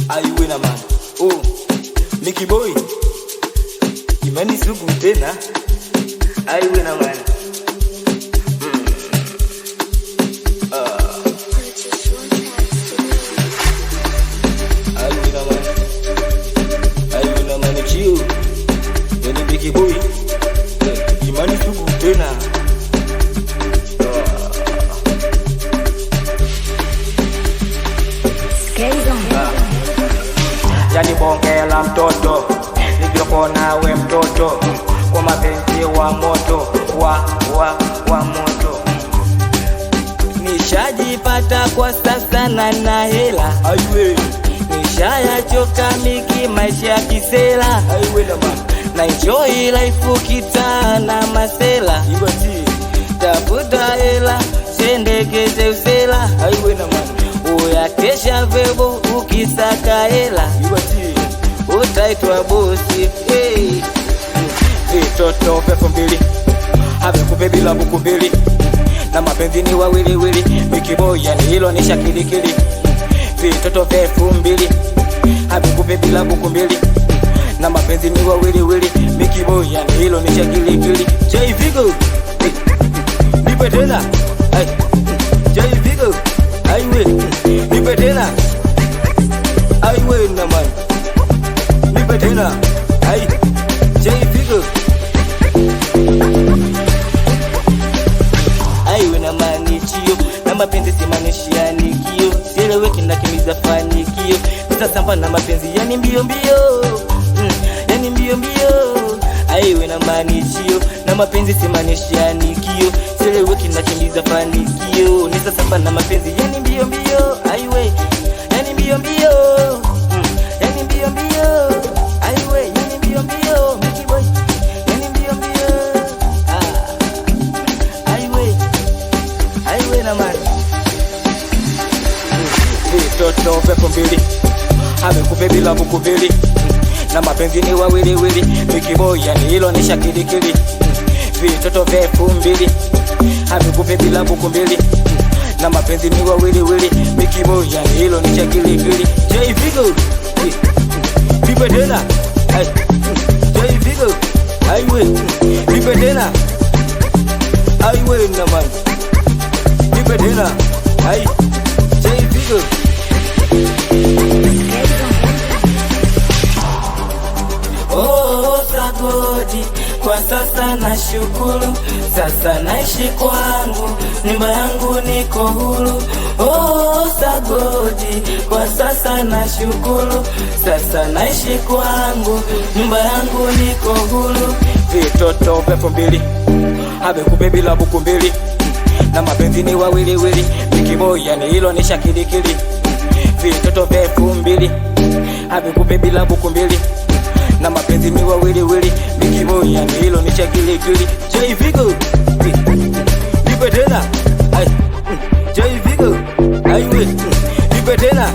Aiwe na man. Oh, Mickey Boy. Imani sugu tena. Aiwe na man. Aiwe na man. Aiwe na man chill. Yani Mickey Boy. Imani sugu tena. Yani bonge la mtoto, nilipo nawe mtoto, kwa mapenzi wa moto, wa moto. Nishajipata kwa sasa na hela, aiwe. Nishayachoka miki maisha ya kisela, aiwe na man. Na enjoy life kita na masela, ibati. Tafuta hela, sendekeze usela, aiwe na man. Uyakesha vebo ukisaka hela, utaitwa bosi. Vitoto pepo mbili havikupe bila buku mbili, na mapenzi ni wawili wili. Mickey Boy yani hilo ni shakilikili. Vitoto pepo mbili havikupe bila buku mbili, na mapenzi ni wawili wili. Mickey Boy yani hilo ni shakilikili. Jay Vigo nipe tena, Jay Vigo aiwe, nipe tena, aiwe na man, nipe tena, ai, Jay Vigo, aiwe na manichio, na mapenzi simanishia nikio, sieleweki na kimiza fanikio, nisa samba na mapenzi yani mbio mbio, yani mbio mbio, aiwe na manichio, na mapenzi simanishia nikio, sieleweki na kimiza fanikio, nisa samba na mapenzi yani mbio mbio, aiwe, yani mbio mbio, yani mbio mbio, aiwe, yani mbio mbio, Mickey Boy, yani mbio mbio, aiwe na mani. Vitoto pepo mbili havikupe bila buku mbili, na mapenzi ni wawili wili. Mickey Boy yani hilo ni shakilikili. Vitoto pepo mbili havikupe bila buku mbili, na mapenzi ni wawili wili. Mickey Boy yani hilo ni shakilikili. Jay Vigo nipe tena, Jay Vigo aiwe, nipe tena, aiwe na man, nipe tena, ai, Jay Vigo. Oh, sagodi kwa sasa na shukuru, sasa naishi kwangu, nyumba yangu niko huru. Oh, sagodi kwa sasa na shukuru, sasa naishi kwangu, nyumba yangu niko huru. Vitoto pepo mbili havikupe bila buku mbili, na mapenzi ni wawili wili. Mickey Boy yani hilo ni shakilikili. Vitoto pepo mbili havikupe bila buku mbili, na mapenzi ni wawili wili. Mickey Boy yani hilo ni shakilikili. Jay Vigo nipe tena, Jay Vigo aiwe, nipe tena.